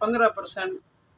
15%